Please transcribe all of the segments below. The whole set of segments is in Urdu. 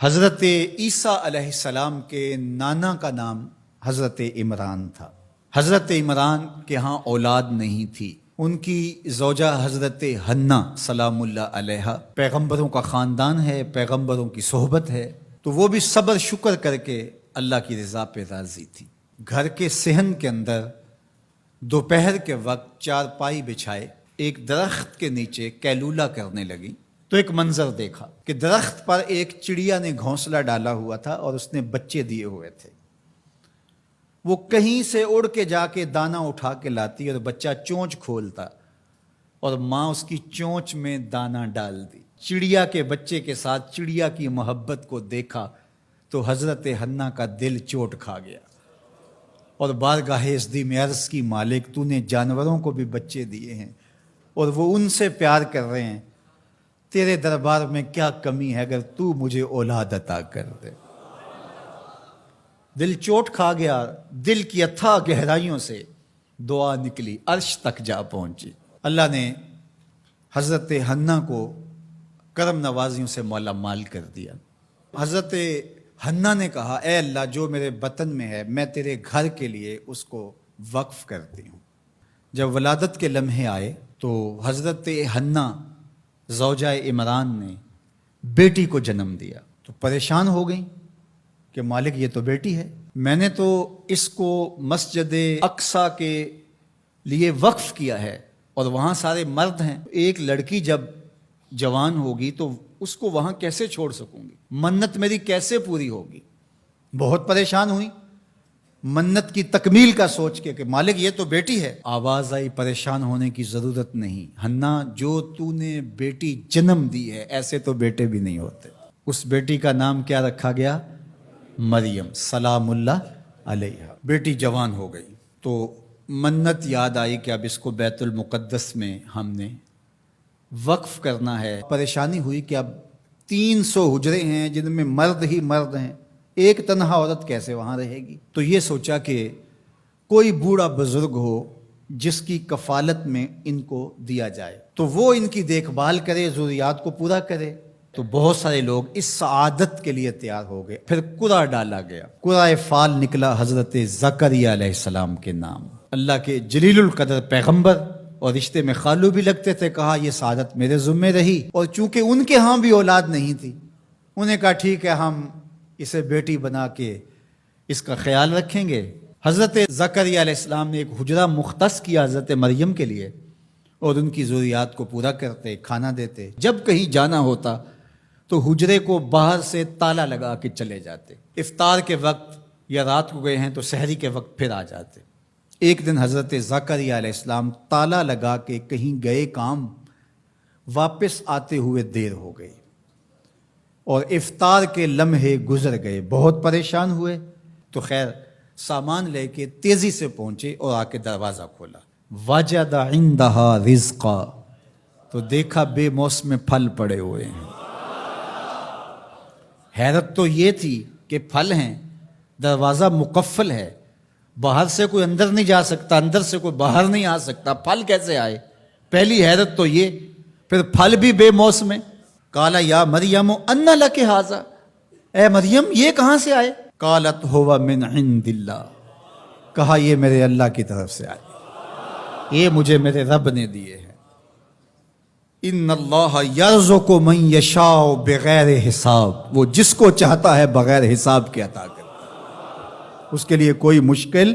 حضرت عیسیٰ علیہ السلام کے نانا کا نام حضرت عمران تھا۔ حضرت عمران کے ہاں اولاد نہیں تھی، ان کی زوجہ حضرت حنہ سلام اللہ علیہا، پیغمبروں کا خاندان ہے، پیغمبروں کی صحبت ہے، تو وہ بھی صبر شکر کر کے اللہ کی رضا پہ راضی تھی۔ گھر کے صحن کے اندر دوپہر کے وقت چارپائی بچھائے ایک درخت کے نیچے قیلولہ کرنے لگی تو ایک منظر دیکھا کہ درخت پر ایک چڑیا نے گھونسلہ ڈالا ہوا تھا اور اس نے بچے دیے ہوئے تھے۔ وہ کہیں سے اڑ کے جا کے دانا اٹھا کے لاتی اور بچہ چونچ کھولتا اور ماں اس کی چونچ میں دانا ڈال دی۔ چڑیا کے بچے کے ساتھ چڑیا کی محبت کو دیکھا تو حضرت حنہ کا دل چوٹ کھا گیا اور بارگاہ عزدی میں عرض کی، مالک تو نے جانوروں کو بھی بچے دیے ہیں اور وہ ان سے پیار کر رہے ہیں، تیرے دربار میں کیا کمی ہے اگر تو مجھے اولاد عطا کر دے۔ دل چوٹ کھا گیا، دل کی اتھاہ گہرائیوں سے دعا نکلی، عرش تک جا پہنچی۔ اللہ نے حضرت حنہ کو کرم نوازیوں سے مالا مال کر دیا۔ حضرت حنہ نے کہا، اے اللہ جو میرے بطن میں ہے میں تیرے گھر کے لیے اس کو وقف کرتی ہوں۔ جب ولادت کے لمحے آئے تو حضرت حنہ زوجہ عمران نے بیٹی کو جنم دیا تو پریشان ہو گئیں کہ مالک یہ تو بیٹی ہے، میں نے تو اس کو مسجد اقصیٰ کے لیے وقف کیا ہے اور وہاں سارے مرد ہیں، ایک لڑکی جب جوان ہوگی تو اس کو وہاں کیسے چھوڑ سکوں گی، منت میری کیسے پوری ہوگی۔ بہت پریشان ہوئی منت کی تکمیل کا سوچ کے کہ مالک یہ تو بیٹی ہے۔ آواز آئی، پریشان ہونے کی ضرورت نہیں حنہ، جو تو نے بیٹی جنم دی ہے ایسے تو بیٹے بھی نہیں ہوتے۔ اس بیٹی کا نام کیا رکھا گیا؟ مریم سلام اللہ علیہا۔ بیٹی جوان ہو گئی تو منت یاد آئی کہ اب اس کو بیت المقدس میں ہم نے وقف کرنا ہے۔ پریشانی ہوئی کہ اب 300 حجرے ہیں جن میں مرد ہی مرد ہیں، ایک تنہا عورت کیسے وہاں رہے گی؟ تو یہ سوچا کہ کوئی بوڑھا بزرگ ہو جس کی کفالت میں ان کو دیا جائے تو وہ ان کی دیکھ بھال کرے، ضروریات کو پورا کرے۔ تو بہت سارے لوگ اس سعادت کے لیے تیار ہو گئے۔ پھر قرعہ ڈالا گیا، قرعہ فال نکلا حضرت زکریا علیہ السلام کے نام۔ اللہ کے جلیل القدر پیغمبر اور رشتے میں خالو بھی لگتے تھے، کہا یہ سعادت میرے ذمہ رہی، اور چونکہ ان کے ہاں بھی اولاد نہیں تھی انہیں کہا ٹھیک ہے ہم اسے بیٹی بنا کے اس کا خیال رکھیں گے۔ حضرت زکریا علیہ السلام نے ایک حجرہ مختص کیا حضرت مریم کے لیے اور ان کی ضروریات کو پورا کرتے، کھانا دیتے۔ جب کہیں جانا ہوتا تو حجرے کو باہر سے تالا لگا کے چلے جاتے، افطار کے وقت یا رات کو گئے ہیں تو سحری کے وقت پھر آ جاتے۔ ایک دن حضرت زکریا علیہ السلام تالا لگا کے کہیں گئے کام، واپس آتے ہوئے دیر ہو گئی اور افطار کے لمحے گزر گئے، بہت پریشان ہوئے تو خیر سامان لے کے تیزی سے پہنچے اور آ کے دروازہ کھولا، وجد عندہا رزقا، تو دیکھا بے موسم پھل پڑے ہوئے ہیں۔ حیرت تو یہ تھی کہ پھل ہیں، دروازہ مقفل ہے، باہر سے کوئی اندر نہیں جا سکتا، اندر سے کوئی باہر نہیں آ سکتا، پھل کیسے آئے؟ پہلی حیرت تو یہ، پھر پھل بھی بے موسم ہے۔ قالا یا مریم انا لک ھذا، اے مریم یہ کہاں سے آئے؟ قالت ھو من عند اللہ، کہا یہ میرے اللہ کی طرف سے آئے، یہ مجھے میرے رب نے دیے ہیں۔ ان اللہ یرزق من یشاء بغیر حساب، وہ جس کو چاہتا ہے بغیر حساب کے عطا کرتا ہے، اس کے لیے کوئی مشکل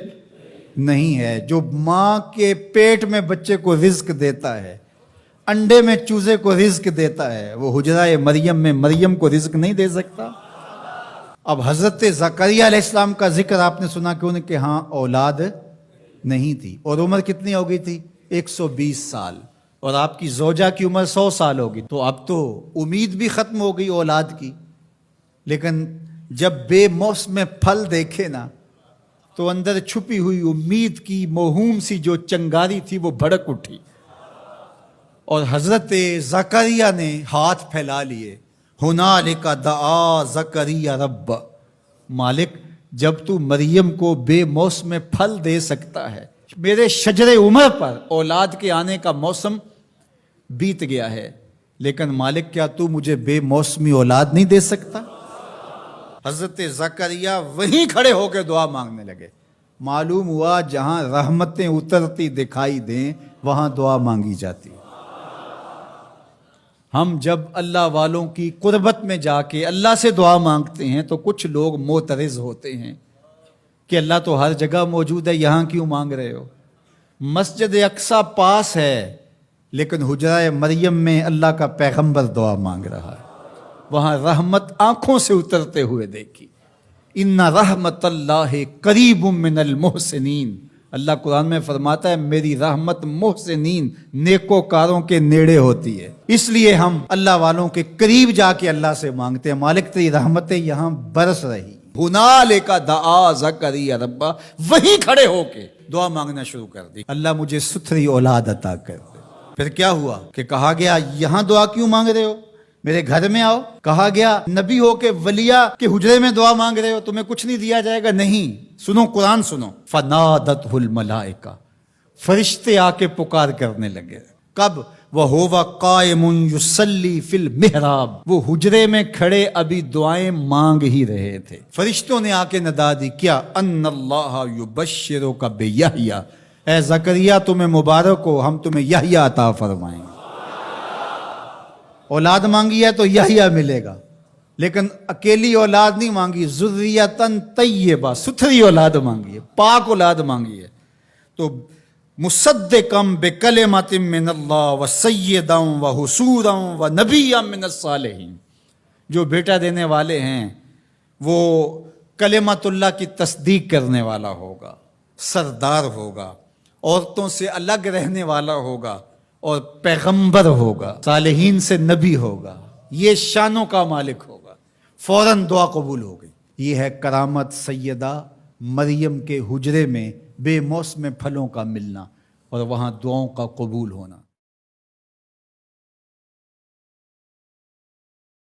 نہیں ہے۔ جو ماں کے پیٹ میں بچے کو رزق دیتا ہے، انڈے میں چوزے کو رزق دیتا ہے، وہ حجرہ مریم میں مریم کو رزق نہیں دے سکتا؟ اب حضرت زکریا علیہ السلام کا ذکر آپ نے سنا کہ ان کے ہاں اولاد نہیں تھی اور عمر کتنی ہو گئی تھی؟ 120 سال، اور آپ کی زوجہ کی عمر 100 سال ہوگی، تو اب تو امید بھی ختم ہو گئی اولاد کی۔ لیکن جب بے موسم پھل دیکھے نا تو اندر چھپی ہوئی امید کی موہوم سی جو چنگاری تھی وہ بھڑک اٹھی، اور حضرت زکریا نے ہاتھ پھیلا لیے، ہنالک دعا زکریا رب، مالک جب تو مریم کو بے موسم پھل دے سکتا ہے، میرے شجر عمر پر اولاد کے آنے کا موسم بیت گیا ہے، لیکن مالک کیا تو مجھے بے موسمی اولاد نہیں دے سکتا؟ حضرت زکریا وہیں کھڑے ہو کے دعا مانگنے لگے. معلوم ہوا جہاں رحمتیں اترتی دکھائی دیں وہاں دعا مانگی جاتی. ہم جب اللہ والوں کی قربت میں جا کے اللہ سے دعا مانگتے ہیں تو کچھ لوگ معترض ہوتے ہیں کہ اللہ تو ہر جگہ موجود ہے، یہاں کیوں مانگ رہے ہو؟ مسجد اقصی پاس ہے لیکن حجرہ مریم میں اللہ کا پیغمبر دعا مانگ رہا ہے، وہاں رحمت آنکھوں سے اترتے ہوئے دیکھی. ان رحمت اللہ قریب من المحسنین، اللہ قرآن میں فرماتا ہے میری رحمت محسنین نیکوکاروں کے نیڑے ہوتی ہے. اس لیے ہم اللہ والوں کے قریب جا کے اللہ سے مانگتے ہیں، مالک تیری رحمتیں یہاں برس رہی. ہنالک دعا زکریا ربہ، وہیں کھڑے ہو کے دعا مانگنا شروع کر دی، اللہ مجھے ستھری اولاد عطا کر دے. پھر کیا ہوا کہ کہا گیا یہاں دعا کیوں مانگ رہے ہو، میرے گھر میں آؤ. کہا گیا نبی ہو کے ولیہ کے حجرے میں دعا مانگ رہے ہو، تمہیں کچھ نہیں دیا جائے گا. نہیں، سنو قرآن سنو. فنادتہ الملائکہ، فرشتے آ کے پکار کرنے لگے. کب؟ وَهُوَ قَائِمٌ يُصَلِّي فِي الْمِحْرَابِ، وہ حجرے میں کھڑے ابھی دعائیں مانگ ہی رہے تھے. فرشتوں نے آ کے ندا دی کیا؟ ان اللہ یبشرک بیحییٰ، اے زکریا تمہیں مبارک ہو، ہم تمہیں یحییٰ عطا فرمائیں گے. اولاد مانگی ہے تو یحییٰ ملے گا، لیکن اکیلی اولاد نہیں مانگی، ذریۃً طیبہ، ستھری اولاد مانگی ہے، پاک اولاد مانگی ہے. تو مصدقاً بکلمۃ من اللہ وسیداً وحصوراً ونبیاً من الصالحین، جو بیٹا دینے والے ہیں وہ کلمت اللہ کی تصدیق کرنے والا ہوگا، سردار ہوگا، عورتوں سے الگ رہنے والا ہوگا اور پیغمبر ہوگا، صالحین سے نبی ہوگا، یہ شانوں کا مالک ہوگا. فوراً دعا قبول ہو گئی. یہ ہے کرامت سیدہ مریم کے حجرے میں بے موسم پھلوں کا ملنا اور وہاں دعاؤں کا قبول ہونا.